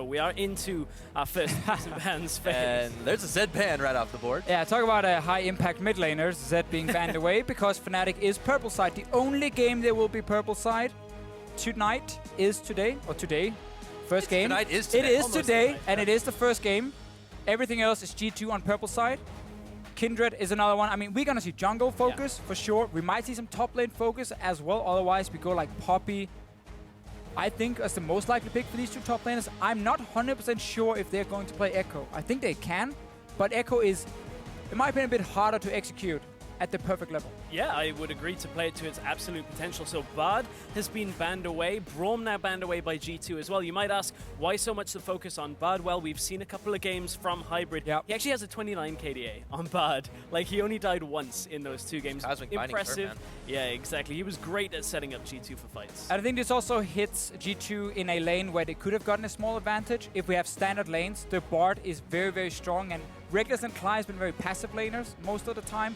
we are into our first bans phase. And there's a Z ban right off the board. Yeah, talk about a high-impact mid laners, Z being banned away because Fnatic is purple side. The only game there will be purple side tonight is today, or today. First game. Tonight is today. It is Almost today, tonight, and it is the first game. Everything else is G2 on purple side. Kindred is another one. I mean, we're going to see jungle focus for sure. We might see some top lane focus as well. Otherwise, we go like Poppy, I think, as the most likely pick for these two top laners. I'm not 100% sure if they're going to play Ekko. I think they can, but Ekko is, in my opinion, a bit harder to execute at the perfect level. Yeah, I would agree to play it to its absolute potential. So Bard has been banned away. Braum now banned away by G2 as well. You might ask, why so much the focus on Bard? Well, we've seen a couple of games from Hybrid. Yep. He actually has a 29 KDA on Bard. Like, he only died once in those two games. Impressive. Yeah, exactly. He was great at setting up G2 for fights. And I think this also hits G2 in a lane where they could have gotten a small advantage. If we have standard lanes, the Bard is very, very strong. And Rekkles and Klaj have been very passive laners most of the time.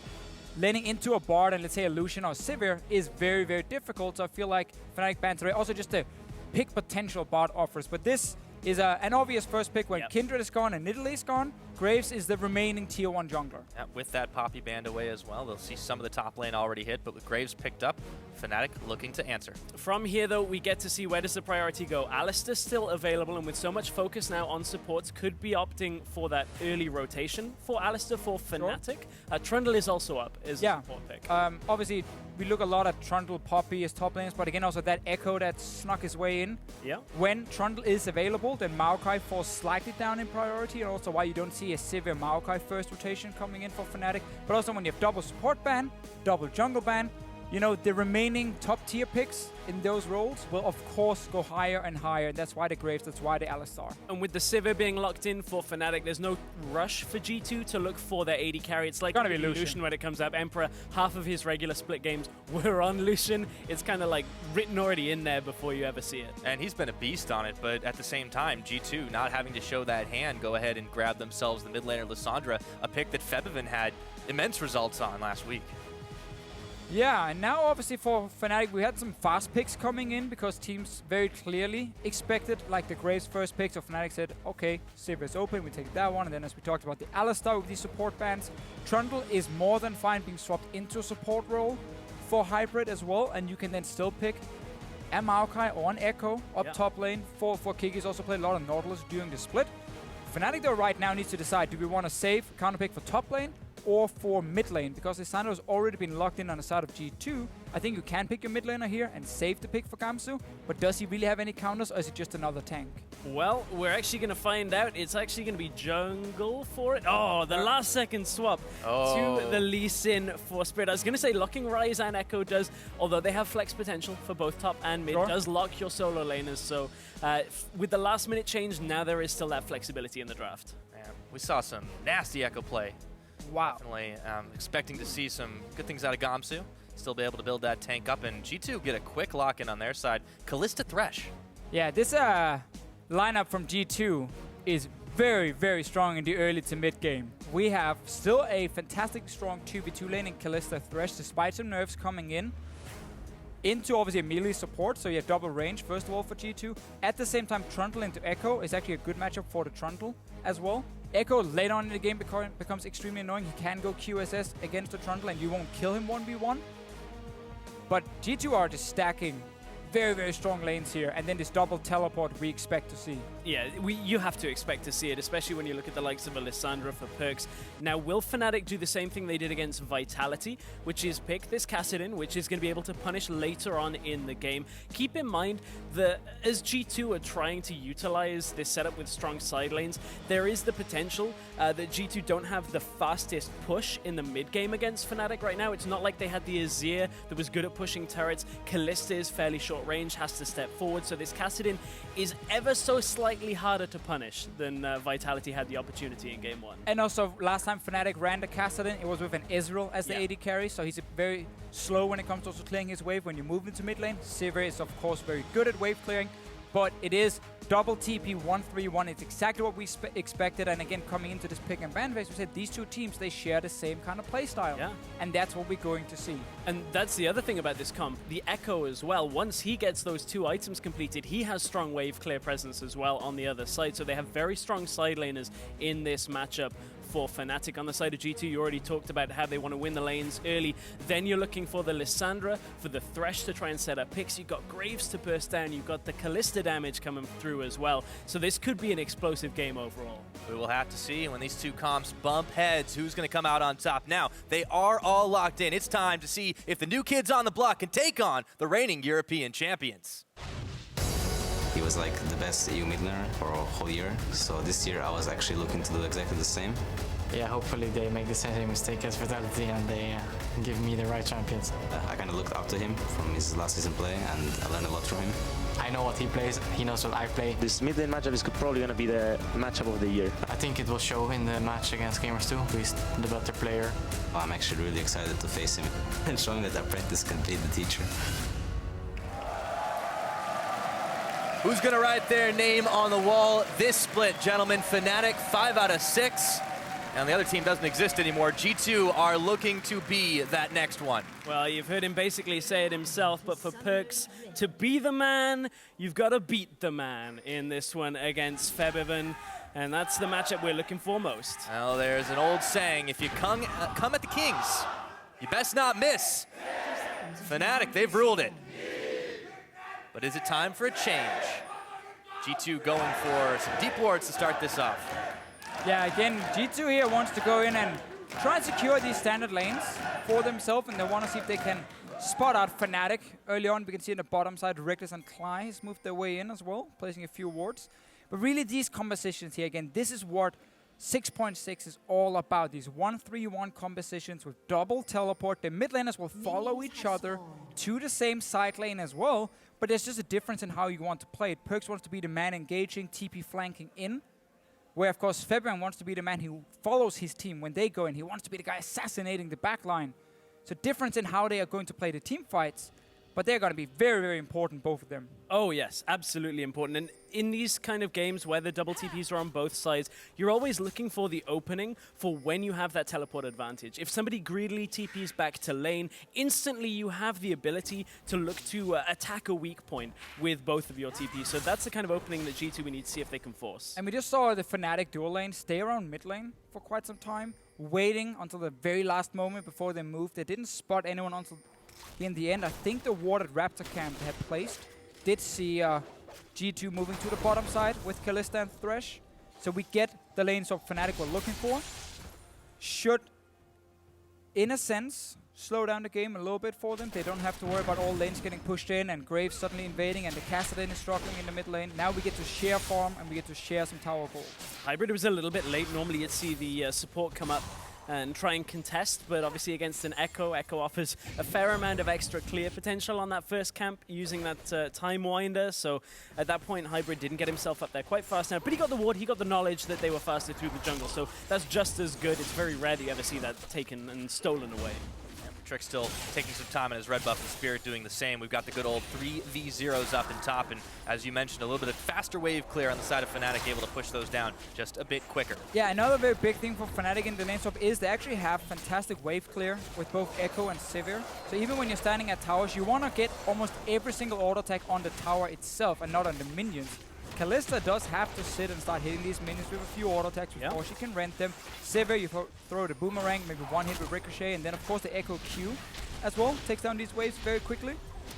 Laning into a Bard and let's say a Lucian or Sivir is very, very difficult. So I feel like Fnatic bans away. Also just the pick potential Bard offers. But this is an obvious first pick when Kindred is gone and Nidalee is gone. Graves is the remaining tier 1 jungler. Yeah, with that Poppy banned away as well, they'll see some of the top lane already hit, but with Graves picked up, Fnatic looking to answer. From here, though, we get to see where does the priority go. Alistar's still available, and with so much focus now on supports, could be opting for that early rotation for Alistar for Fnatic. Sure. Trundle is also up as a support pick. Obviously, we look a lot at Trundle, Poppy as top lanes, but again, also that Ekko that snuck his way in. Yeah. When Trundle is available, then Maokai falls slightly down in priority, and also why you don't see a Sivir Maokai first rotation coming in for Fnatic. But also when you have double support ban, double jungle ban, you know, the remaining top tier picks in those roles will of course go higher and higher. And that's why the Graves, that's why the Alistar. And with the Sivir being locked in for Fnatic, there's no rush for G2 to look for their AD carry. It's like Lucian when it comes up. Emperor, half of his regular split games were on Lucian. It's kind of like written already in there before you ever see it. And he's been a beast on it, but at the same time, G2 not having to show that hand, go ahead and grab themselves the mid laner Lissandra, a pick that Febiven had immense results on last week. Yeah, and now obviously for Fnatic, we had some fast picks coming in because teams very clearly expected like the Graves first pick. So Fnatic said, okay, Sivir is open, we take that one. And then as we talked about the Alistar with these support bans, Trundle is more than fine being swapped into a support role for Hybrid as well. And you can then still pick a Maokai or an Ekko up top lane for Kikis. Also played a lot of Nautilus during the split. Fnatic though right now needs to decide, do we want to save counter pick for top lane or for mid lane? Because Lissandra has already been locked in on the side of G2. I think you can pick your mid laner here and save the pick for Gamsu, but does he really have any counters or is it just another tank? Well, we're actually going to find out. It's actually going to be jungle for it. Oh, the last second swap to the Lee Sin for Spirit. I was going to say locking Ryze and Ekko does, although they have flex potential for both top and mid, does lock your solo laners. So with the last minute change, now there is still that flexibility in the draft. Man, we saw some nasty Ekko play. Wow. Definitely expecting to see some good things out of Gamsu. Still be able to build that tank up, and G2 get a quick lock-in on their side. Kalista Thresh. Yeah, this lineup from G2 is very, very strong in the early to mid game. We have still a fantastic strong 2v2 lane in Kalista Thresh, despite some nerfs coming in. Into obviously a melee support, so you have double range first of all for G2. At the same time, Trundle into Ekko is actually a good matchup for the Trundle as well. Ekko later on in the game becomes extremely annoying. He can go QSS against the Trundle and you won't kill him 1v1. But G2 are just stacking very, very strong lanes here, and then this double teleport we expect to see. Yeah, you have to expect to see it, especially when you look at the likes of a Lissandra for PerkZ. Now, will Fnatic do the same thing they did against Vitality, which is pick this Kassadin, which is going to be able to punish later on in the game? Keep in mind that as G2 are trying to utilize this setup with strong side lanes, there is the potential that G2 don't have the fastest push in the mid game against Fnatic right now. It's not like they had the Azir that was good at pushing turrets. Kalista is fairly short range, has to step forward, so this Kassadin is ever so slightly harder to punish than Vitality had the opportunity in game 1. And also, last time Fnatic ran the Kassadin, it was with an Ezreal as the AD carry, so he's very slow when it comes to also clearing his wave when you move into mid lane. Sivir is of course very good at wave clearing. but it is double TP 1-3-1. It's exactly what we expected. And again, coming into this pick and ban phase, we said these two teams, they share the same kind of play style. Yeah. And that's what we're going to see. And that's the other thing about this comp, the Ekko as well. Once he gets those 2 items completed, he has strong wave clear presence as well on the other side. So they have very strong side laners in this matchup for Fnatic. On the side of G2, you already talked about how they want to win the lanes early. Then you're looking for the Lissandra, for the Thresh to try and set up picks. You've got Graves to burst down. You've got the Kalista damage coming through as well. So this could be an explosive game overall. We will have to see when these two comps bump heads who's going to come out on top. Now, they are all locked in. It's time to see if the new kids on the block can take on the reigning European champions. He was like the best EU mid laner for a whole year, so this year I was actually looking to do exactly the same. Yeah, hopefully they make the same mistake as Vitality and they give me the right champions. I kind of looked up to him from his last season play, and I learned a lot from him. I know what he plays, he knows what I play. This mid-lane matchup is probably going to be the matchup of the year. I think it will show in the match against Gamers 2, who is the better player. I'm actually really excited to face him and showing that apprentice can beat the teacher. Who's going to write their name on the wall this split, gentlemen? Fnatic, 5 out of 6. And the other team doesn't exist anymore. G2 are looking to be that next one. Well, you've heard him basically say it himself, but for PerkZ to be the man, you've got to beat the man in this one against Febiven. And that's the matchup we're looking for most. Well, there's an old saying, if you come at the Kings, you best not miss. Fnatic, they've ruled it. But is it time for a change? G2 going for some deep wards to start this off. Yeah, again, G2 here wants to go in and try and secure these standard lanes for themselves, and they want to see if they can spot out Fnatic. Early on, we can see on the bottom side, Rekkles and Klaj has moved their way in as well, placing a few wards. But really, these compositions here, again, this is what 6.6 is all about. These 1-3-1 compositions with double teleport. The mid laners will follow each other to the same side lane as well, but there's just a difference in how you want to play it. PerkZ wants to be the man engaging, TP flanking in, where, of course, Febiven wants to be the man who follows his team when they go in. He wants to be the guy assassinating the backline. So difference in how they are going to play the team fights, but they're going to be very, very important, both of them. Oh, yes, absolutely important. And in these kind of games where the double TPs are on both sides, you're always looking for the opening for when you have that teleport advantage. If somebody greedily TPs back to lane, instantly you have the ability to look to attack a weak point with both of your TPs. So that's the kind of opening that G2 we need to see if they can force. And we just saw the Fnatic dual lane stay around mid lane for quite some time, waiting until the very last moment before they moved. They didn't spot anyone until in the end. I think the ward at Raptor camp they had placed did see G2 moving to the bottom side with Kalista and Thresh. So we get the lanes of Fnatic we're looking for. Should, in a sense, slow down the game a little bit for them. They don't have to worry about all lanes getting pushed in and Graves suddenly invading and the Kassadin is struggling in the mid lane. Now we get to share farm and we get to share some tower gold. Hybrid was a little bit late. Normally you'd see the support come up and try and contest, but obviously against an Ekko, Ekko offers a fair amount of extra clear potential on that first camp using that time winder. So at that point, Hybrid didn't get himself up there quite fast enough, but he got the ward, he got the knowledge that they were faster through the jungle. So that's just as good. It's very rare that you ever see that taken and stolen away. Trick still taking some time in his red buff and Spirit doing the same. We've got the good old 3v0s up in top, and as you mentioned, a little bit of faster wave clear on the side of Fnatic, able to push those down just a bit quicker. Yeah, another very big thing for Fnatic in the lane swap is they actually have fantastic wave clear with both Ekko and Sivir. So even when you're standing at towers, you want to get almost every single auto attack on the tower itself and not on the minions. Kalista does have to sit and start hitting these minions with a few auto attacks before she can rent them. Sivir, you throw the boomerang, maybe one hit with Ricochet, and then of course the Ekko Q as well takes down these waves very quickly.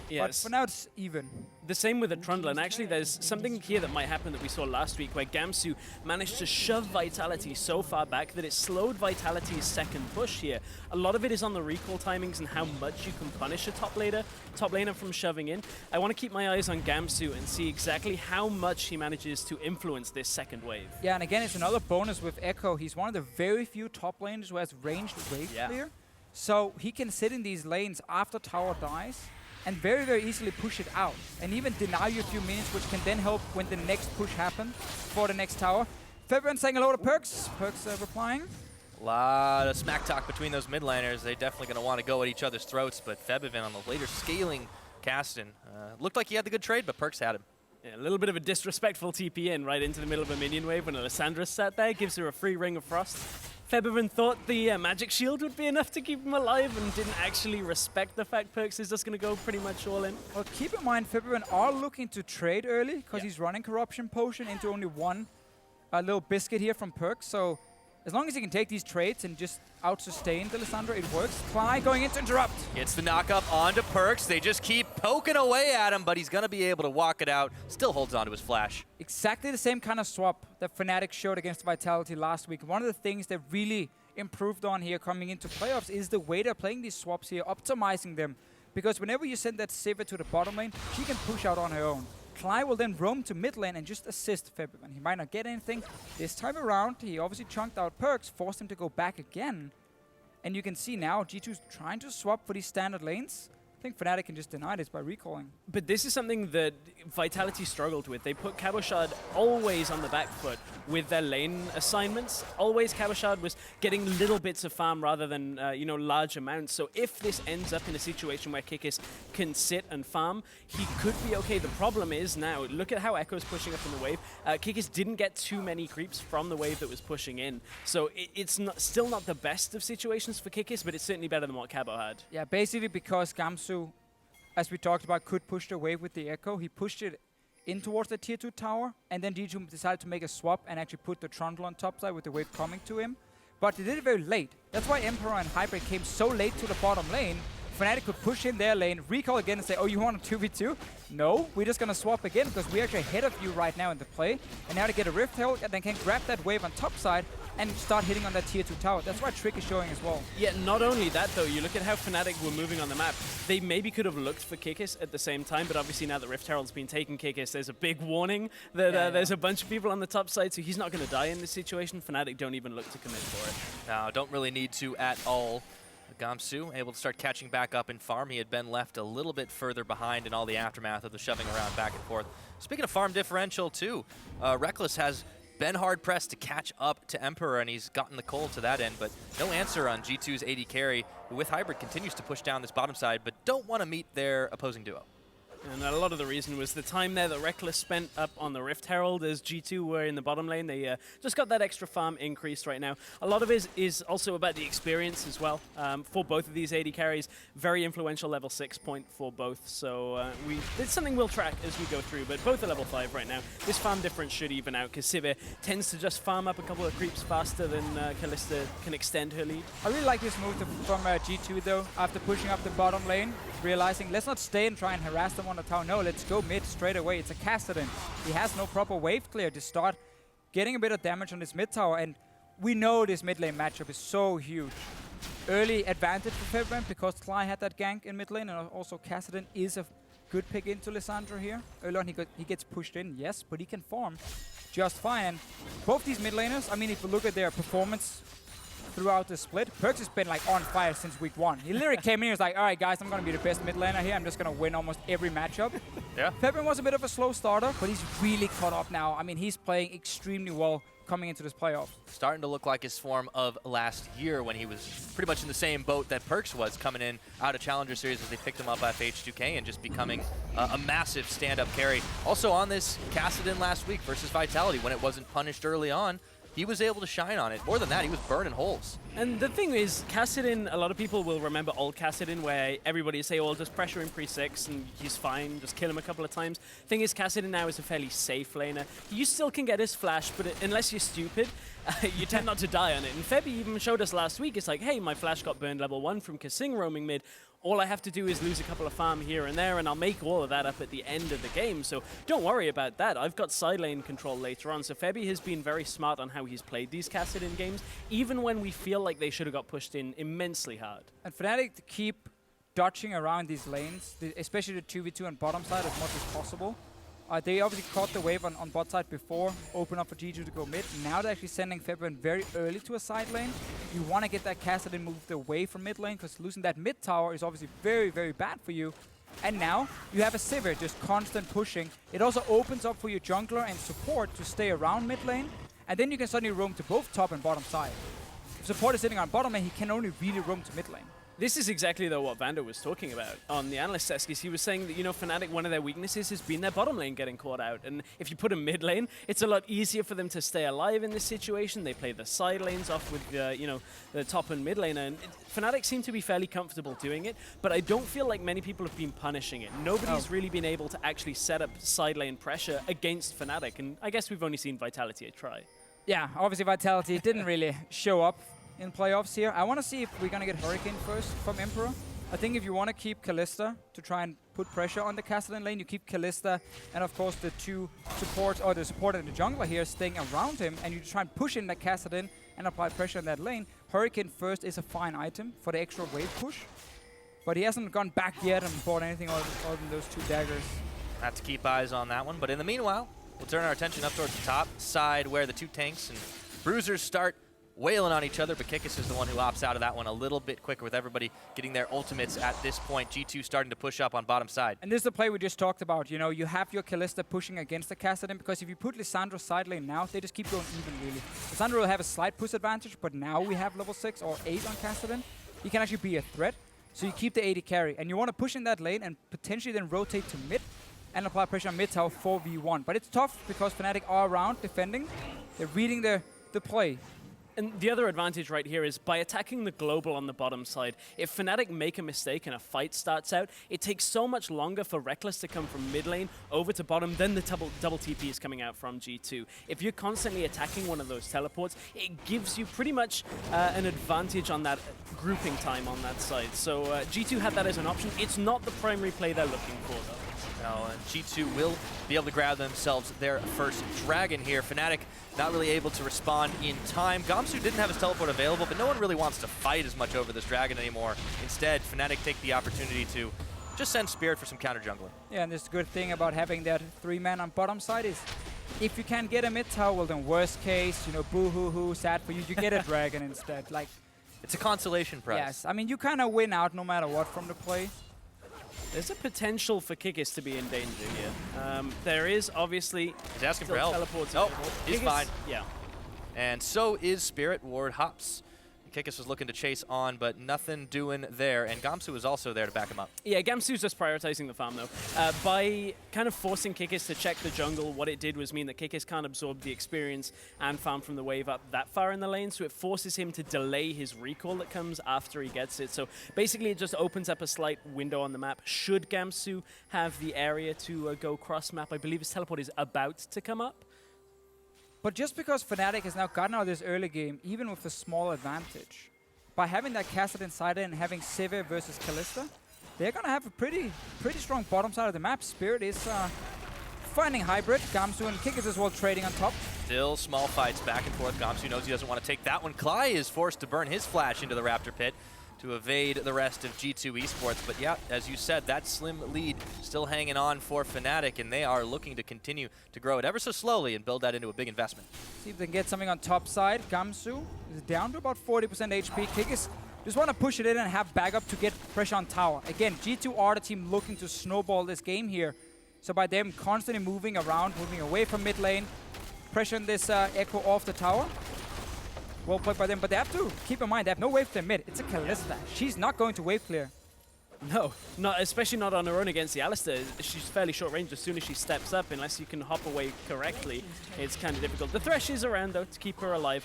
Yes. But for now it's even. The same with the Trundle, and actually there's something here that might happen that we saw last week where Gamsu managed to shove Vitality so far back that it slowed Vitality's second push here. A lot of it is on the recall timings and how much you can punish a top laner from shoving in. I want to keep my eyes on Gamsu and see exactly how much he manages to influence this second wave. Yeah, and again, it's another bonus with Ekko. He's one of the very few top laners who has ranged wave clear. So he can sit in these lanes after tower dies and very, very easily push it out. And even deny you a few minutes, which can then help when the next push happens for the next tower. Febiven saying hello to PerkZ. PerkZ replying. A lot of smack talk between those mid laners. They're definitely going to want to go at each other's throats, but Febiven on the later scaling Kassadin looked like he had the good trade, but PerkZ had him. Yeah, a little bit of a disrespectful TP in right into the middle of a minion wave when Lissandra sat there, gives her a free Ring of Frost. Febiven thought the Magic Shield would be enough to keep him alive and didn't actually respect the fact PerkZ is just going to go pretty much all in. Well, keep in mind, Febiven are looking to trade early because he's running Corruption Potion into only one little biscuit here from PerkZ. So as long as he can take these trades and just out-sustain the Lissandra, it works. Klaj going in to interrupt. Gets the knock-up onto PerkZ. They just keep poking away at him, but he's going to be able to walk it out. Still holds onto his flash. Exactly the same kind of swap that Fnatic showed against Vitality last week. One of the things that really improved on here coming into playoffs is the way they're playing these swaps here, optimizing them. Because whenever you send that Sivir to the bottom lane, she can push out on her own. Klaj will then roam to mid lane and just assist Febiven. He might not get anything. This time around, he obviously chunked out PerkZ, forced him to go back again. And you can see now, G2's trying to swap for these standard lanes. I think Fnatic can just deny this by recalling. But this is something that Vitality struggled with. They put Cabochard always on the back foot with their lane assignments. Always Cabochard was getting little bits of farm rather than large amounts. So if this ends up in a situation where Kikis can sit and farm, he could be okay. The problem is now, look at how Ekko's pushing up in the wave. Kikis didn't get too many creeps from the wave that was pushing in. So it's still not the best of situations for Kikis, but it's certainly better than what Cabo had. Yeah, basically because Gamsu, as we talked about, could push the wave with the Ekko. He pushed it in towards the tier 2 tower, and then G2 decided to make a swap and actually put the Trundle on top side with the wave coming to him. But they did it very late. That's why Emperor and Hybrid came so late to the bottom lane. Fnatic could push in their lane, recall again and say, oh, you want a 2v2? No, we're just going to swap again because we're actually ahead of you right now in the play. And now to get a Rift Herald and then can grab that wave on top side and start hitting on that tier 2 tower. That's why Trick is showing as well. Yeah, not only that though, you look at how Fnatic were moving on the map. They maybe could have looked for Kikis at the same time, but obviously now that Rift Herald's been taking Kikis, there's a big warning that there's a bunch of people on the top side, so he's not going to die in this situation. Fnatic don't even look to commit for it. No, don't really need to at all. Gamsu able to start catching back up in farm. He had been left a little bit further behind in all the aftermath of the shoving around back and forth. Speaking of farm differential too, Rekkles has been hard-pressed to catch up to Emperor, and he's gotten the cold to that end, but no answer on G2's AD carry, who with Hybrid continues to push down this bottom side, but don't want to meet their opposing duo. And a lot of the reason was the time there that Rekkles spent up on the Rift Herald as G2 were in the bottom lane. They just got that extra farm increased right now. A lot of it is also about the experience as well for both of these AD carries. Very influential level 6 point for both. So it's something we'll track as we go through, but both are level 5 right now. This farm difference should even out because Sivir tends to just farm up a couple of creeps faster than Kalista can extend her lead. I really like this move from G2 though, after pushing up the bottom lane, realizing let's not stay and try and harass them on the tower. No, let's go mid straight away. It's a Kassadin. He has no proper wave clear to start getting a bit of damage on this mid tower, and we know this mid lane matchup is so huge. Early advantage for Febiven because Klaj had that gank in mid lane, and also Kassadin is a good pick into Lissandra here. Early on he gets pushed in, yes, but he can farm just fine. Both these mid laners, I mean, if you look at their performance throughout the split, PerkZ has been like on fire since week 1. He literally came in and was like, all right guys, I'm going to be the best mid laner here. I'm just going to win almost every matchup. Yeah. Febiven was a bit of a slow starter, but he's really caught up now. I mean, he's playing extremely well coming into this playoff. Starting to look like his form of last year when he was pretty much in the same boat that PerkZ was coming in out of Challenger Series as they picked him up at H2K and just becoming a massive stand-up carry. Also on this Kassadin last week versus Vitality when it wasn't punished early on, he was able to shine on it. More than that, he was burning holes. And the thing is, Kassadin, a lot of people will remember old Kassadin where everybody say, oh, just pressure him pre-6 and he's fine, just kill him a couple of times. Thing is, Kassadin now is a fairly safe laner. You still can get his flash, but unless you're stupid, you tend not to die on it. And Febi even showed us last week, it's like, hey, my flash got burned level 1 from Kasing roaming mid. All I have to do is lose a couple of farm here and there, and I'll make all of that up at the end of the game. So don't worry about that. I've got side lane control later on. So Febi has been very smart on how he's played these Kassadin games, even when we feel like they should have got pushed in immensely hard. And Fnatic to keep dodging around these lanes, especially the 2v2 on bottom side as much as possible. They obviously caught the wave on bot side before, open up for G2 to go mid. Now they're actually sending Febiven very early to a side lane. You want to get that Kassadin moved away from mid lane because losing that mid tower is obviously very, very bad for you. And now you have a Sivir just constant pushing. It also opens up for your jungler and support to stay around mid lane. And then you can suddenly roam to both top and bottom side. If support is sitting on bottom lane, he can only really roam to mid lane. This is exactly, though, what Vander was talking about on the analyst desk. He was saying that, you know, Fnatic, one of their weaknesses has been their bottom lane getting caught out. And if you put a mid lane, it's a lot easier for them to stay alive in this situation. They play the side lanes off with, you know, the top and mid laner. And Fnatic seem to be fairly comfortable doing it, but I don't feel like many people have been punishing it. Nobody's really been able to actually set up side lane pressure against Fnatic. And I guess we've only seen Vitality try. Yeah, obviously Vitality didn't really show up in playoffs here. I want to see if we're going to get Hurricane first from Emperor. I think if you want to keep Kalista to try and put pressure on the Kassadin lane, you keep Kalista and of course the two supports, or the support and the jungler here staying around him, and you try and push in that Kassadin and apply pressure on that lane. Hurricane first is a fine item for the extra wave push, but he hasn't gone back yet and bought anything other than those 2 daggers. Have to keep eyes on that one, but in the meanwhile, we'll turn our attention up towards the top side where the 2 tanks and bruisers start wailing on each other, but Kikis is the one who opts out of that one a little bit quicker with everybody getting their ultimates at this point. G2 starting to push up on bottom side. And this is the play we just talked about. You know, you have your Kalista pushing against the Kassadin, because if you put Lissandra side lane now, they just keep going even, really. Lissandra will have a slight push advantage, but now we have level 6 or 8 on Kassadin. He can actually be a threat, so you keep the AD carry. And you want to push in that lane and potentially then rotate to mid and apply pressure on mid tower 4v1. But it's tough because Fnatic are around defending. They're reading the play. And the other advantage right here is by attacking the global on the bottom side, if Fnatic make a mistake and a fight starts out, it takes so much longer for Rekkles to come from mid lane over to bottom than the double TP is coming out from G2. If you're constantly attacking one of those teleports, it gives you pretty much an advantage on that grouping time on that side. So G2 had that as an option. It's not the primary play they're looking for, though. No, and G2 will be able to grab themselves their first dragon here. Fnatic not really able to respond in time. Gamsu didn't have his teleport available, but no one really wants to fight as much over this dragon anymore. Instead, Fnatic take the opportunity to just send Spirit for some counter jungling. Yeah, and this good thing about having that 3-man on bottom side is if you can get a mid tower, well then worst case, you know, boo-hoo-hoo, sad for you, you get a dragon instead. Like, it's a consolation prize. Yes, I mean, you kind of win out no matter what from the play. There's a potential for Kikis to be in danger here. There is obviously he's asking for help. Teleports oh, he's Kikis, fine. Yeah. And so is Spirit. Ward hops. Kikis was looking to chase on, but nothing doing there. And Gamsu was also there to back him up. Yeah, Gamsu's just prioritizing the farm, though. By kind of forcing Kikis to check the jungle, what it did was mean that Kikis can't absorb the experience and farm from the wave up that far in the lane, so it forces him to delay his recall that comes after he gets it. So basically, it just opens up a slight window on the map. Should Gamsu have the area to go cross-map, I believe his teleport is about to come up. But just because Fnatic has now gotten out of this early game, even with a small advantage, by having that Kassadin side and having Sivir versus Kalista, they're going to have a pretty strong bottom side of the map. Spirit is finding hybrid. Gamsu and Kikis as well trading on top. Still small fights back and forth. Gamsu knows he doesn't want to take that one. Klaj is forced to burn his flash into the Raptor pit to evade the rest of G2 eSports. But yeah, as you said, that slim lead still hanging on for Fnatic, and they are looking to continue to grow it ever so slowly and build that into a big investment. See if they can get something on top side. Gamsu is down to about 40% HP. Kikis just want to push it in and have backup to get pressure on tower. Again, G2 are the team looking to snowball this game here. So by them constantly moving around, moving away from mid lane, pressuring this Ekko off the tower. Well played by them, but they have to keep in mind they have no wave clear mid. It's a Kalista. She's not going to wave clear. No, not especially not on her own against the Alistar. She's fairly short range as soon as she steps up. Unless you can hop away correctly, it's kind of difficult. The Thresh is around, though, to keep her alive.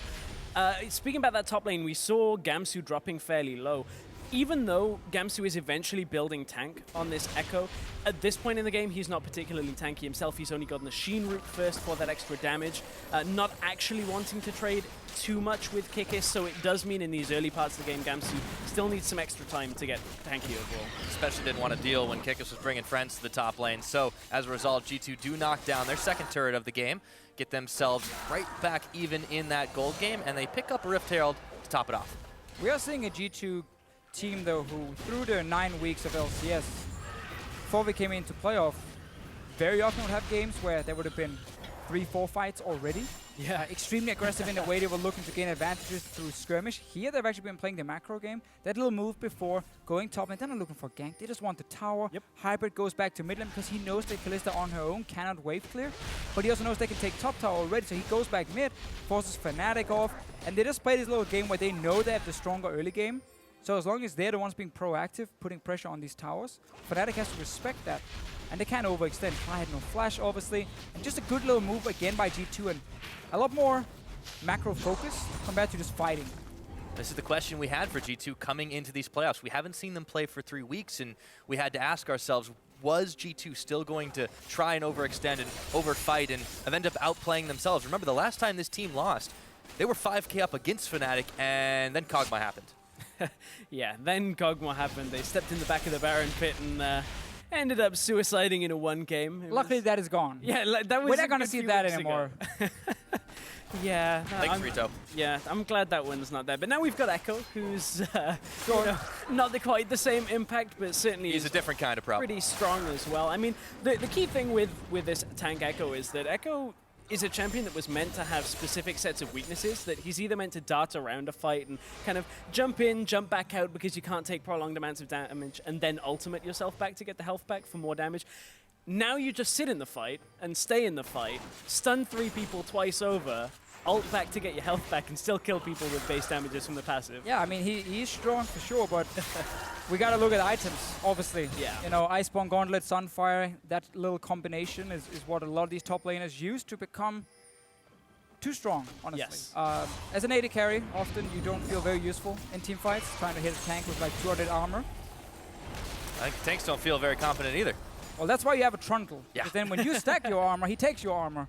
Speaking about that top lane, we saw Gamsu dropping fairly low. Even though Gamsu is eventually building tank on this Ekko, at this point in the game, he's not particularly tanky himself. He's only gotten the Sheen route first for that extra damage. Not actually wanting to trade too much with Kikis, so it does mean in these early parts of the game, Gamsu still needs some extra time to get tanky overall. Especially didn't want to deal when Kikis was bringing friends to the top lane. So as a result, G2 do knock down their second turret of the game, get themselves right back even in that gold game, and they pick up a Rift Herald to top it off. We are seeing a G2 team, though, who through their 9 weeks of LCS, before we came into playoff, very often would have games where there would have been 3-4 fights already. Yeah, extremely aggressive in the way they were looking to gain advantages through skirmish. Here they've actually been playing the macro game. That little move before going top, and they're not looking for gank. They just want the tower. Yep. Hybrid goes back to mid lane because he knows that Kalista on her own cannot wave clear. But he also knows they can take top tower already, so he goes back mid, forces Fnatic off, and they just play this little game where they know they have the stronger early game. So as long as they're the ones being proactive, putting pressure on these towers, Fnatic has to respect that. And they can't overextend. Klaj had no flash, obviously. And just a good little move again by G2, and a lot more macro focus compared to just fighting. This is the question we had for G2 coming into these playoffs. We haven't seen them play for 3 weeks, and we had to ask ourselves, was G2 still going to try and overextend and overfight and end up outplaying themselves? Remember, the last time this team lost, they were 5K up against Fnatic, and then Kog'Maw happened. Yeah, then Kog'Maw happened. They stepped in the back of the Baron pit and ended up suiciding in a 1 game. Luckily, that is gone. Yeah, that was. We're not going to see that anymore. Yeah. Thanks, Rito. Yeah, I'm glad that one's not there. But now we've got Ekko, who's not quite the same impact, but certainly he's a different kind of problem. Pretty strong as well. I mean, the key thing with this tank Ekko is that Ekko is a champion that was meant to have specific sets of weaknesses, that he's either meant to dart around a fight and kind of jump in, jump back out because you can't take prolonged amounts of damage, and then ultimate yourself back to get the health back for more damage. Now you just sit in the fight and stay in the fight, stun 3 people twice over, ult back to get your health back, and still kill people with base damages from the passive. Yeah, I mean, he's strong for sure, but we got to look at items, obviously. Yeah. You know, Iceborne Gauntlet, Sunfire, that little combination is what a lot of these top laners use to become too strong, honestly. Yes. As an AD carry, often you don't feel very useful in team fights, trying to hit a tank with like 200 armor. I think tanks don't feel very confident either. Well, that's why you have a Trundle. Yeah. Because then when you stack your armor, he takes your armor,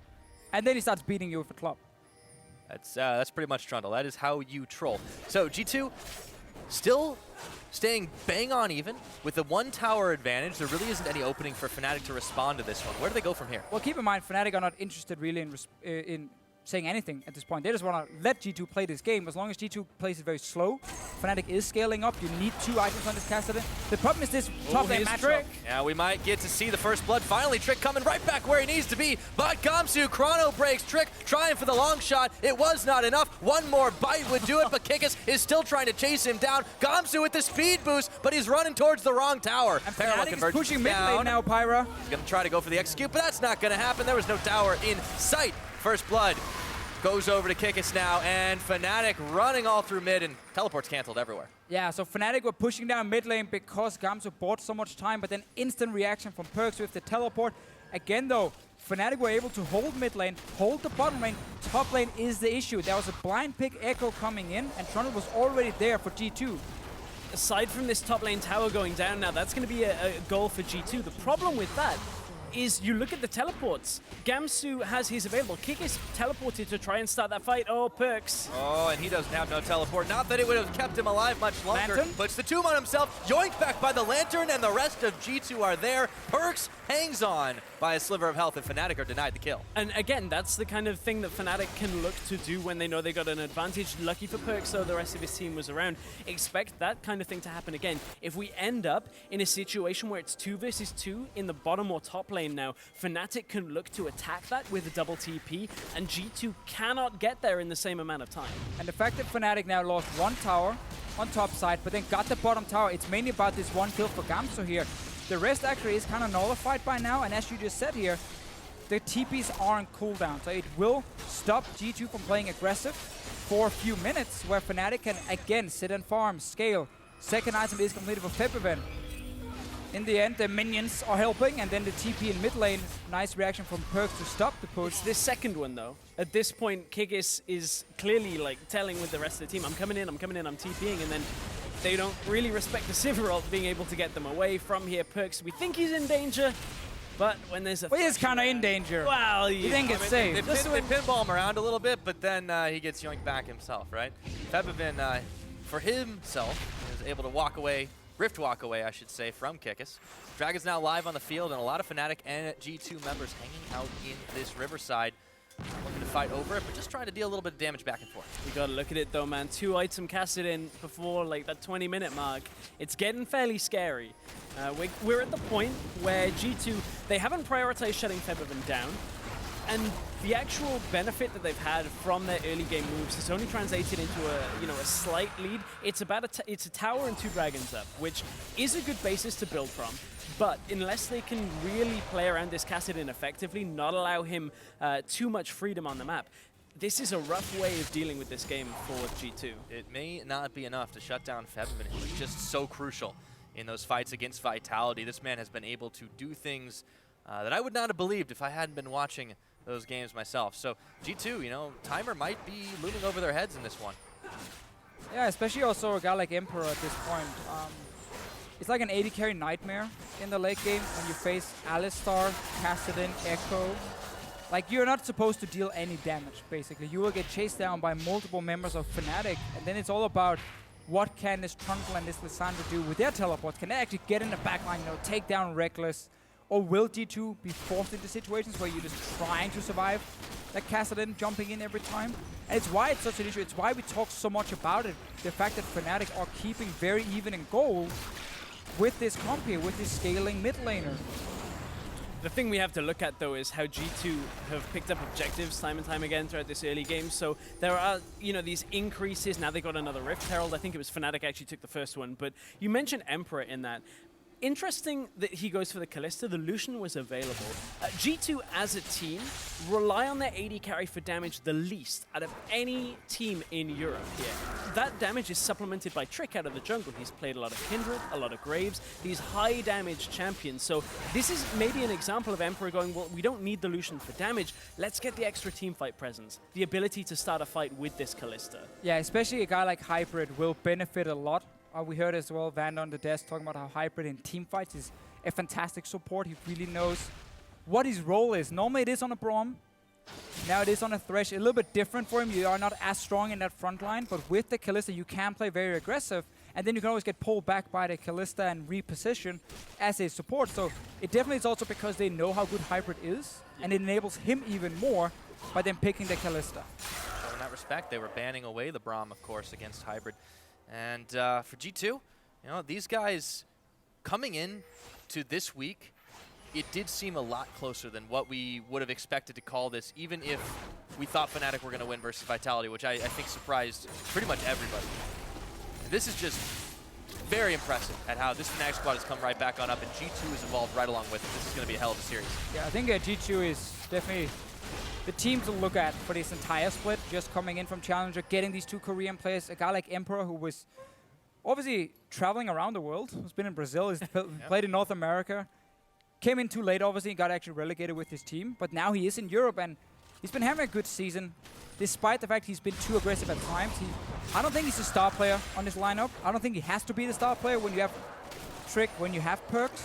and then he starts beating you with a club. That's pretty much Trundle. That is how you troll. So G2 still staying bang on even with the 1 tower advantage. There really isn't any opening for Fnatic to respond to this one. Where do they go from here? Well, keep in mind, Fnatic are not interested really in saying anything at this point. They just want to let G2 play this game. As long as G2 plays it very slow, Fnatic is scaling up. You need 2 items on this Kassadin. The problem is this top lane matchup. Yeah, we might get to see the first blood. Finally, Trick coming right back where he needs to be. But Gamsu, chrono breaks. Trick trying for the long shot. It was not enough. 1 more bite would do it, but Kikis is still trying to chase him down. Gamsu with the speed boost, but he's running towards the wrong tower. And Fnatic is pushing mid lane now, Pyra. He's going to try to go for the execute, but that's not going to happen. There was no tower in sight. First blood goes over to Kikis now, and Fnatic running all through mid, and teleports canceled everywhere. Yeah, so Fnatic were pushing down mid lane because Gamsu bought so much time, but then instant reaction from PerkZ with the teleport. Again though, Fnatic were able to hold mid lane, hold the bottom lane. Top lane is the issue. There was a blind pick Ekko coming in, and Trundle was already there for G2. Aside from this top lane tower going down now, that's going to be a goal for G2. The problem with that is you look at the teleports. Gamsu has his available. Kikis teleported to try and start that fight. Oh, PerkZ. Oh, and he doesn't have no teleport. Not that it would have kept him alive much longer. Lantern? Puts the tomb on himself. Yoinked back by the Lantern, and the rest of G2 are there. PerkZ hangs on by a sliver of health, and Fnatic are denied the kill. And again, that's the kind of thing that Fnatic can look to do when they know they got an advantage. Lucky for PerkZ, so the rest of his team was around. Expect that kind of thing to happen again. If we end up in a situation where it's 2 versus 2 in the bottom or top lane now, Fnatic can look to attack that with a double TP, and G2 cannot get there in the same amount of time. And the fact that Fnatic now lost 1 tower on top side, but then got the bottom tower, it's mainly about this 1 kill for Gamsu here. The rest actually is kind of nullified by now, and as you just said here, the TPs are on cooldown, so it will stop G2 from playing aggressive for a few minutes, where Fnatic can again sit and farm, scale. Second item is completed for Febiven. In the end, the minions are helping, and then the TP in mid lane. Nice reaction from PerkZ to stop the push. It's this second one, though. At this point, Kikis is clearly like telling with the rest of the team, I'm coming in, I'm TPing, and then they don't really respect the Sivir ult being able to get them away from here. PerkZ, we think he's in danger, but when there's a... Well, he is kind of in danger. Well, you think it's safe. They pinball him around a little bit, but then he gets yoinked back himself, right? Febiven, for himself, is able to walk away. Rift walk away, I should say, from Kikis. Dragon's now live on the field, and a lot of Fnatic and G2 members hanging out in this Riverside. Looking to fight over it, but just trying to deal a little bit of damage back and forth. You gotta look at it though, man. 2 item Kassadin before like that 20-minute mark. It's getting fairly scary. We're at the point where G2, they haven't prioritized shutting Febiven down, and the actual benefit that they've had from their early game moves has only translated into a slight lead. It's about it's a tower and 2 dragons up, which is a good basis to build from. But unless they can really play around this Kassadin effectively, not allow him too much freedom on the map, this is a rough way of dealing with this game for G2. It may not be enough to shut down Febiven. He was just so crucial in those fights against Vitality. This man has been able to do things that I would not have believed if I hadn't been watching those games myself. So G2, you know, timer might be looming over their heads in this one. Yeah, especially also a guy like Emperor at this point. It's like an AD carry nightmare in the late game when you face Alistar, Kassadin, Ekko. Like, you're not supposed to deal any damage, basically. You will get chased down by multiple members of Fnatic, and then it's all about what can this Trundle and this Lissandra do with their teleports. Can they actually get in the backline, you know, take down Rekkles? Or will G2 be forced into situations where you're just trying to survive? Like Kassadin jumping in every time. And it's why it's such an issue. It's why we talk so much about it. The fact that Fnatic are keeping very even in goal with this comp here, with this scaling mid laner. The thing we have to look at, though, is how G2 have picked up objectives time and time again throughout this early game. So there are, you know, these increases. Now they got another Rift Herald. I think it was Fnatic actually took the first one. But you mentioned Emperor in that. Interesting that he goes for the Kalista. The Lucian was available. G2 as a team rely on their AD carry for damage the least out of any team in Europe here. That damage is supplemented by Trick out of the jungle. He's played a lot of Kindred, a lot of Graves, these high damage champions. So this is maybe an example of Emperor going, well, we don't need the Lucian for damage. Let's get the extra teamfight presence, the ability to start a fight with this Kalista. Yeah, especially a guy like Hybrid will benefit a lot. We heard as well Vander on the desk talking about how Hybrid in teamfights is a fantastic support. He really knows what his role is. Normally it is on a Braum. Now it is on a Thresh. A little bit different for him. You are not as strong in that front line, but with the Kalista you can play very aggressive, and then you can always get pulled back by the Kalista and reposition as a support. So it definitely is also because they know how good Hybrid is, and it enables him even more by them picking the Kalista. So in that respect, they were banning away the Braum, of course, against Hybrid. And for G2, you know, these guys coming in to this week, it did seem a lot closer than what we would have expected to call this, even if we thought Fnatic were going to win versus Vitality, which I think surprised pretty much everybody. This is just very impressive at how this Fnatic squad has come right back on up, and G2 is involved right along with it. This is going to be a hell of a series. Yeah, I think G2 is definitely the team to look at for this entire split, just coming in from Challenger, getting these two Korean players, a guy like Emperor who was obviously traveling around the world, who's been in Brazil, he's played in North America, came in too late obviously, got actually relegated with his team, but now he is in Europe and he's been having a good season, despite the fact he's been too aggressive at times. I don't think he's a star player on this lineup. I don't think he has to be the star player when you have Trick, when you have PerkZ,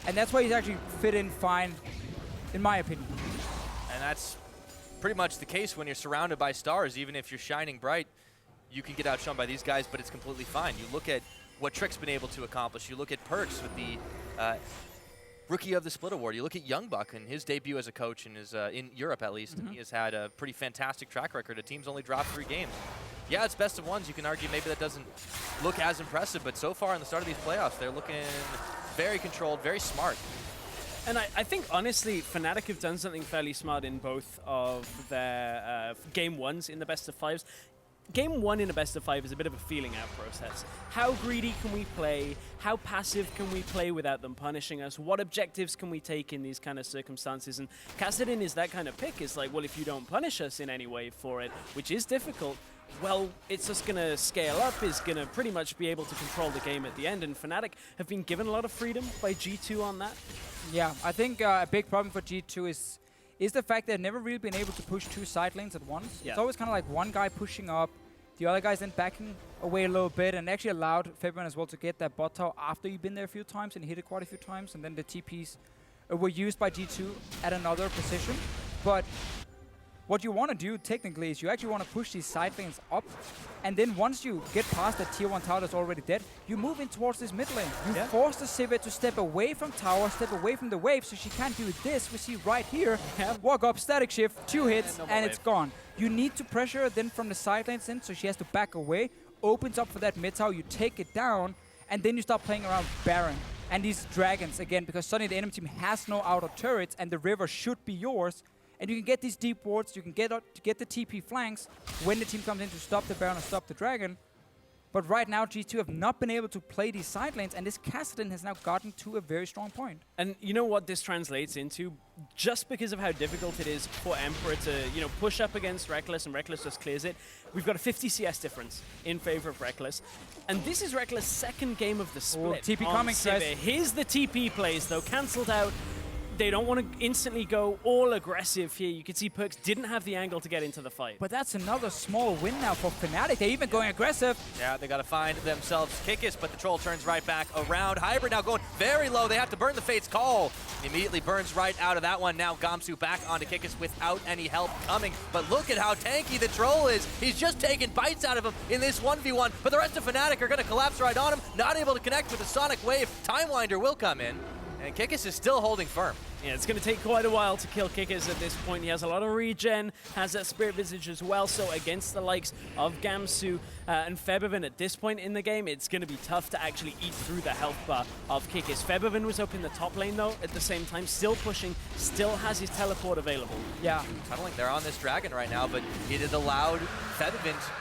and that's why he's actually fit in fine, in my opinion. And that's pretty much the case when you're surrounded by stars. Even if you're shining bright, you can get outshone by these guys, but it's completely fine. You look at what Trick's been able to accomplish. You look at PerkZ with the Rookie of the Split Award. You look at Youngbuck and his debut as a coach in, in Europe, at least. He has had a pretty fantastic track record. The team's only dropped 3 games. Yeah, it's best of ones. You can argue maybe that doesn't look as impressive, but so far in the start of these playoffs, they're looking very controlled, very smart. And I think, honestly, Fnatic have done something fairly smart in both of their game ones in the best of fives. Game 1 in a best of 5 is a bit of a feeling out process. How greedy can we play? How passive can we play without them punishing us? What objectives can we take in these kind of circumstances? And Kassadin is that kind of pick. It's like, well, if you don't punish us in any way for it, which is difficult, well, it's just going to scale up, is going to pretty much be able to control the game at the end. And Fnatic have been given a lot of freedom by G2 on that. Yeah, I think a big problem for G2 is the fact they've never really been able to push 2 side lanes at once. Yeah. It's always kind of like one guy pushing up, the other guy's then backing away a little bit, and actually allowed Febiven as well to get that bot tower after you've been there a few times and hit it quite a few times, and then the TPs were used by G2 at another position. But what you want to do technically is you actually want to push these side lanes up, and then once you get past that tier 1 tower that's already dead, you move in towards this mid lane. You force the Sivir to step away from tower, step away from the wave, so she can't do this. We see right here, walk up, static shift, 2 hits, and it's gone. You need to pressure her then from the side lanes in, so she has to back away, opens up for that mid tower, you take it down, and then you start playing around Baron and these dragons again, because suddenly the enemy team has no outer turrets, and the river should be yours. And you can get these deep wards, you can get the TP flanks when the team comes in to stop the Baron or stop the Dragon. But right now, G2 have not been able to play these side lanes, and this Kassadin has now gotten to a very strong point. And you know what this translates into? Just because of how difficult it is for Emperor to, push up against Rekkles, and Rekkles just clears it, we've got a 50 CS difference in favor of Rekkles. And this is Rekkles' second game of the split. TP on coming, Sivir. Here's the TP plays, though, cancelled out. They don't want to instantly go all aggressive here. You can see PerkZ didn't have the angle to get into the fight. But that's another small win now for Fnatic. They're even going aggressive. Yeah, they got to find themselves Kikis, but the troll turns right back around. Hybrid now going very low. They have to burn the Fate's Call. He immediately burns right out of that one. Now Gamsu back onto Kikis without any help coming. But look at how tanky the troll is. He's just taking bites out of him in this 1v1. But the rest of Fnatic are going to collapse right on him. Not able to connect with the Sonic Wave. Timewinder will come in. And Kikis is still holding firm. Yeah, it's going to take quite a while to kill Kikis at this point. He has a lot of regen, has that Spirit Visage as well, so against the likes of Gamsu and Febiven at this point in the game, it's going to be tough to actually eat through the health bar of Kikis. Febiven was up in the top lane, though, at the same time, still pushing, still has his teleport available. Yeah. Tunneling, they're on this dragon right now, but it has allowed Febiven to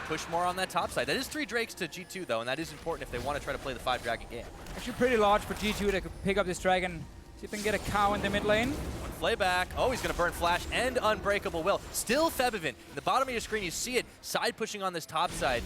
push more on that top side. That is 3 Drakes to G2, though, and that is important if they want to try to play the 5-dragon game. Actually pretty large for G2 to pick up this dragon. See if they can get a cow in the mid lane. One Flayback. Oh, he's going to burn Flash and Unbreakable Will. Still Febiven. In the bottom of your screen, you see it side pushing on this top side.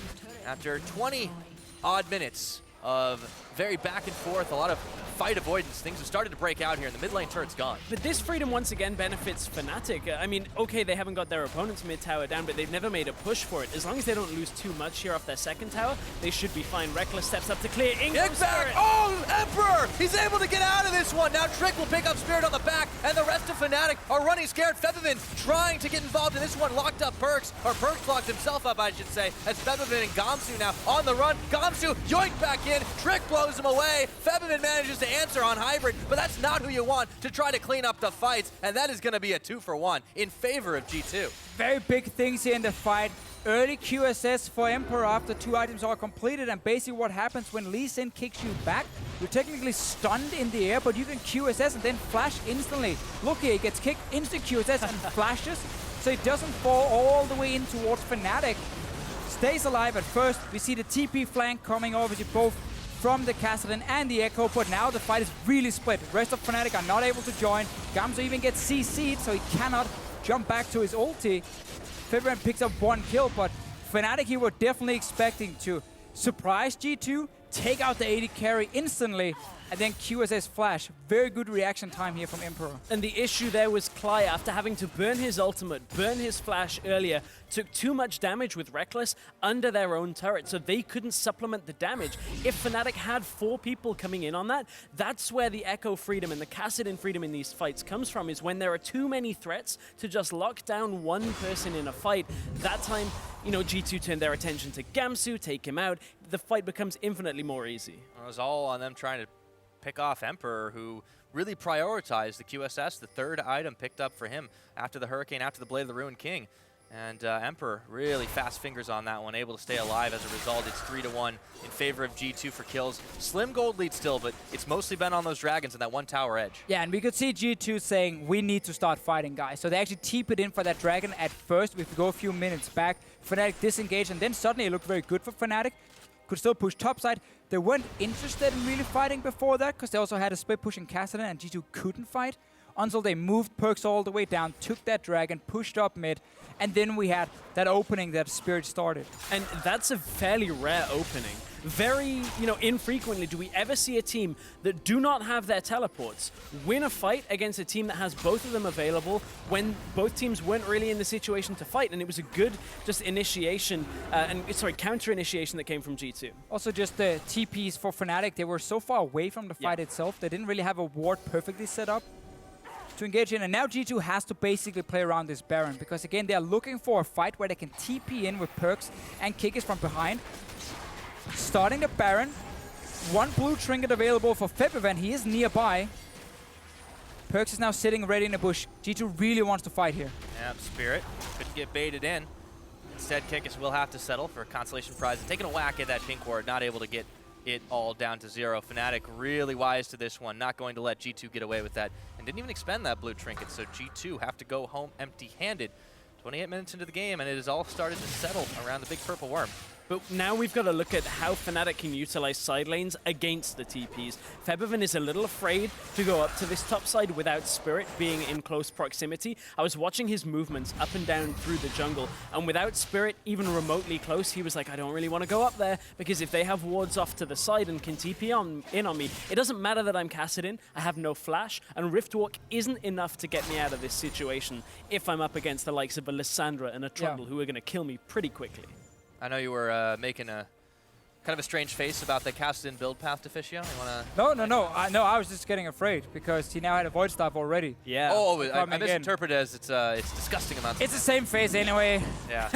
After 20-odd minutes of very back and forth, a lot of fight avoidance, things have started to break out here, and the mid lane turret's gone. But this freedom once again benefits Fnatic. I mean, okay, they haven't got their opponent's mid tower down, but they've never made a push for it. As long as they don't lose too much here off their second tower, they should be fine. Rekkles steps up to clear. Get back! Oh, Emperor! He's able to get out of this one. Now Trick will pick up Spirit on the back, and the rest of Fnatic are running scared. Febiven trying to get involved in this one. Locked up PerkZ, or PerkZ locked himself up, I should say, as Febiven and Gamsu now on the run. Gamsu yoinked back in. Trick blows him away. Febiven manages to answer on Hybrid, but that's not who you want to try to clean up the fights, and that is going to be a 2-for-1 in favor of G2. Very big things here in the fight. Early QSS for Emperor after 2 items are completed, and basically what happens when Lee Sin kicks you back, you're technically stunned in the air, but you can QSS and then flash instantly. Look here, he gets kicked, instant QSS and flashes, so he doesn't fall all the way in towards Fnatic. Stays alive at first. We see the TP flank coming obviously both from the Kassadin and the Ekko, but now the fight is really split. The rest of Fnatic are not able to join. Gamsu even gets CC'd, so he cannot jump back to his ulti. Febiven picks up 1 kill, but Fnatic here were definitely expecting to surprise G2, take out the AD carry instantly, and then QSS flash. Very good reaction time here from Emperor. And the issue there was Klaj, after having to burn his ultimate, burn his flash earlier, took too much damage with Rekkles under their own turret, so they couldn't supplement the damage. If Fnatic had 4 people coming in on that, that's where the Ekko freedom and the Kassadin freedom in these fights comes from, is when there are too many threats to just lock down one person in a fight. That time, G2 turned their attention to Gamsu, take him out. The fight becomes infinitely more easy. It was all on them trying to pick off Emperor, who really prioritized the QSS, the 3rd item picked up for him after the Hurricane, after the Blade of the Ruined King. And Emperor really fast fingers on that one, able to stay alive as a result. It's 3-1 in favor of G2 for kills. Slim gold lead still, but it's mostly been on those dragons and that 1 tower edge. Yeah, and we could see G2 saying, we need to start fighting, guys. So they actually TP'd in for that dragon at first. If we go a few minutes back, Fnatic disengaged, and then suddenly it looked very good for Fnatic. Could still push topside. They weren't interested in really fighting before that, because they also had a split pushing Kassadin, and G2 couldn't fight until they moved PerkZ all the way down, took that dragon, pushed up mid, and then we had that opening that Spirit started. And that's a fairly rare opening. Very, infrequently do we ever see a team that do not have their teleports win a fight against a team that has both of them available when both teams weren't really in the situation to fight. And it was a good just initiation, counter initiation that came from G2. Also just the TPs for Fnatic, they were so far away from the fight itself, they didn't really have a ward perfectly set up to engage in, and now G2 has to basically play around this Baron, because again, they are looking for a fight where they can TP in with PerkZ and Kikis from behind. Starting the Baron, 1 blue trinket available for Febiven, he is nearby. PerkZ is now sitting ready in the bush. G2 really wants to fight here. Yep, Spirit couldn't get baited in. Instead, Kikis will have to settle for a consolation prize. And taking a whack at that pink ward, not able to get it all down to 0. Fnatic really wise to this one, not going to let G2 get away with that, and didn't even expend that blue trinket, so G2 have to go home empty-handed. 28 minutes into the game, and it has all started to settle around the big purple worm. But now we've got to look at how Fnatic can utilize side lanes against the TPs. Febiven is a little afraid to go up to this top side without Spirit being in close proximity. I was watching his movements up and down through the jungle, and without Spirit even remotely close, he was like, I don't really want to go up there, because if they have wards off to the side and can TP in on me, it doesn't matter that I'm Kassadin, I have no flash, and Riftwalk isn't enough to get me out of this situation if I'm up against the likes of a Lissandra and a Trundle who are going to kill me pretty quickly. I know you were making a kind of a strange face about the Kassadin build path, Deficio. You wanna? No. I was just getting afraid because he now had a void staff already. Yeah. Oh, I misinterpreted as it's disgusting amounts. It's the same face anyway. Yeah.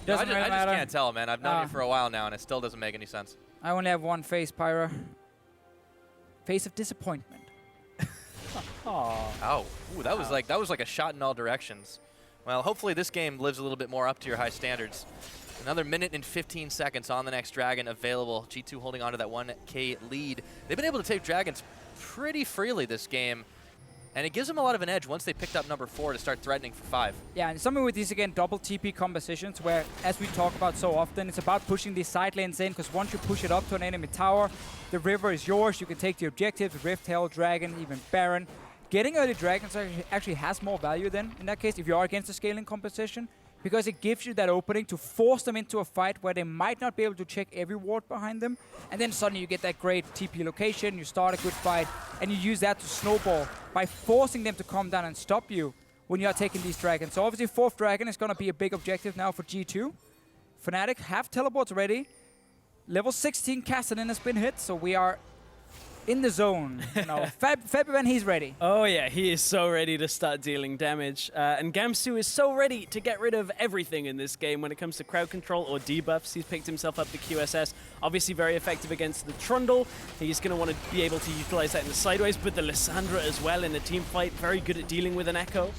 Doesn't really I just matter. can't tell, man. I've known you for a while now, and it still doesn't make any sense. I only have one face, Pyra. Face of disappointment. Oh, ooh, that was like a shot in all directions. Well, hopefully this game lives a little bit more up to your high standards. Another minute and 15 seconds on the next Dragon available. G2 holding on to that 1K lead. They've been able to take Dragons pretty freely this game, and it gives them a lot of an edge once they picked up number 4 to start threatening for 5. Yeah, and something with these, again, double TP compositions where, as we talk about so often, it's about pushing these side lanes in, because once you push it up to an enemy tower, the river is yours. You can take the objectives, Rift, Hell, Dragon, even Baron. Getting early Dragons actually has more value then, in that case, if you are against a scaling composition, because it gives you that opening to force them into a fight where they might not be able to check every ward behind them, and then suddenly you get that great TP location, you start a good fight, and you use that to snowball by forcing them to come down and stop you when you are taking these Dragons. So obviously 4th Dragon is going to be a big objective now for G2. Fnatic have teleports ready. Level 16 Kassadin has been hit, so we are in the zone. You know, Febiven, he's ready. Oh yeah, he is so ready to start dealing damage. And Gamsu is so ready to get rid of everything in this game when it comes to crowd control or debuffs. He's picked himself up the QSS. Obviously very effective against the Trundle. He's going to want to be able to utilize that in the sideways, but the Lissandra as well in a team fight. Very good at dealing with an Ekko.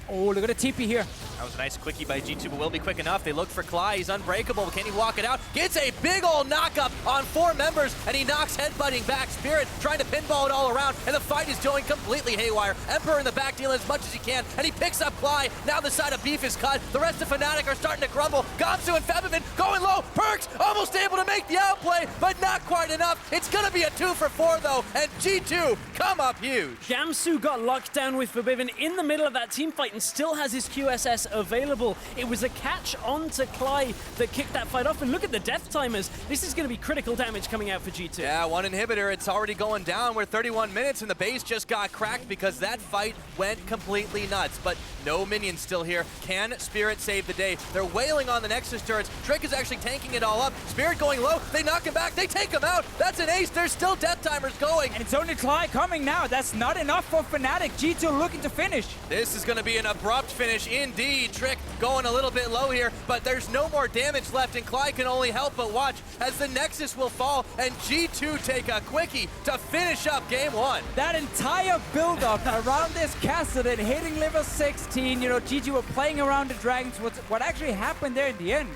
Oh, look at the TP here. That was a nice quickie by G2, but will be quick enough. They look for Klaj. He's unbreakable. Can he walk it out? Gets a big old knock-up on 4 members, and he knocks headbutting back. Spirit trying to pinball it all around, and the fight is going completely haywire. Emperor in the back dealing as much as he can, and he picks up Klaj. Now the side of beef is cut. The rest of Fnatic are starting to crumble. Gamsu and Febiven going low. PerkZ almost able to make the outplay, but not quite enough. It's going to be a 2 for 4, though, and G2 come up huge. Gamsu got locked down with Febiven in the middle of that team fight and still has his QSS available. It was a catch onto Klaj that kicked that fight off, and look at the death timers. This is going to be critical damage coming out for G2. Yeah, 1 inhibitor. It's already going down. We're 31 minutes, and the base just got cracked because that fight went completely nuts. But no minions still here. Can Spirit save the day? They're wailing on the Nexus turrets. Trick is actually tanking it all up. Spirit going low. They knock him back. They take him out. That's an ace. There's still death timers going. And it's only Klaj coming now. That's not enough for Fnatic. G2 looking to finish. This is going to be an abrupt finish indeed. Trick going a little bit low here, but there's no more damage left, and Klaj can only help but watch as the Nexus will fall, and G2 take a quickie to finish up game 1. That entire build-up around this Kassadin hitting level 16, you know, G2 were playing around the Dragons. What actually happened there in the end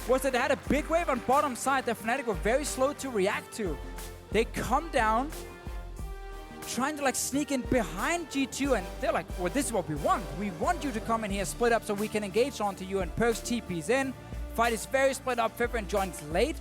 was that they had a big wave on bottom side that Fnatic were very slow to react to. They come down, trying to like sneak in behind G2, and they're like, well, this is what we want. We want you to come in here, split up so we can engage onto you, and PerkZ TP's in. Fight is very split up. Febiven joins late,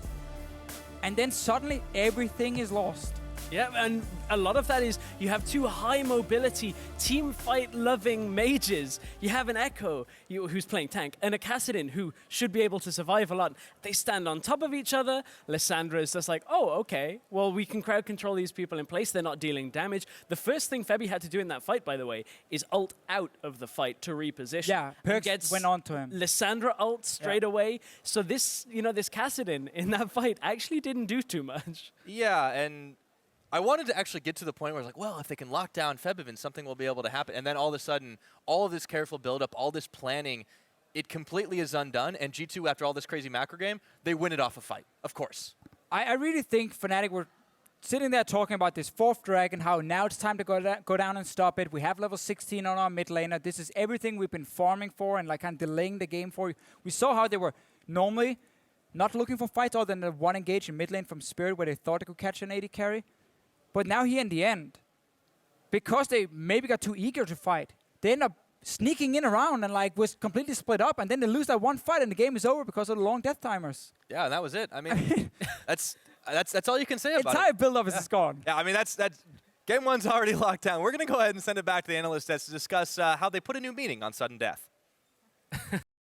and then suddenly everything is lost. Yeah, and a lot of that is you have 2 high mobility, team fight loving mages. You have an Ekko who's playing tank and a Kassadin who should be able to survive a lot. They stand on top of each other. Lissandra is just like, oh, okay, well, we can crowd control these people in place. They're not dealing damage. The first thing Febi had to do in that fight, by the way, is ult out of the fight to reposition. Yeah, PerkZ went on to him. Lissandra ult straight away. So this, you know, this Kassadin in that fight actually didn't do too much. Yeah, and I wanted to actually get to the point where I was like, well, if they can lock down Febiven, something will be able to happen. And then all of a sudden, all of this careful build-up, all this planning, it completely is undone. And G2, after all this crazy macro game, they win it off a fight, of course. I really think Fnatic were sitting there talking about this 4th Dragon, how now it's time to go down and stop it. We have level 16 on our mid laner. This is everything we've been farming for and like kind of delaying the game for. We saw how they were normally not looking for fights other than the 1 engage in mid lane from Spirit where they thought they could catch an AD carry. But now here in the end, because they maybe got too eager to fight, they end up sneaking in around and like was completely split up, and then they lose that one fight and the game is over because of the long death timers. Yeah, and that was it. I mean, that's all you can say about Entire it. build-up is gone. Yeah, I mean, that's game one's already locked down. We're going to go ahead and send it back to the analyst desk to discuss how they put a new meaning on sudden death.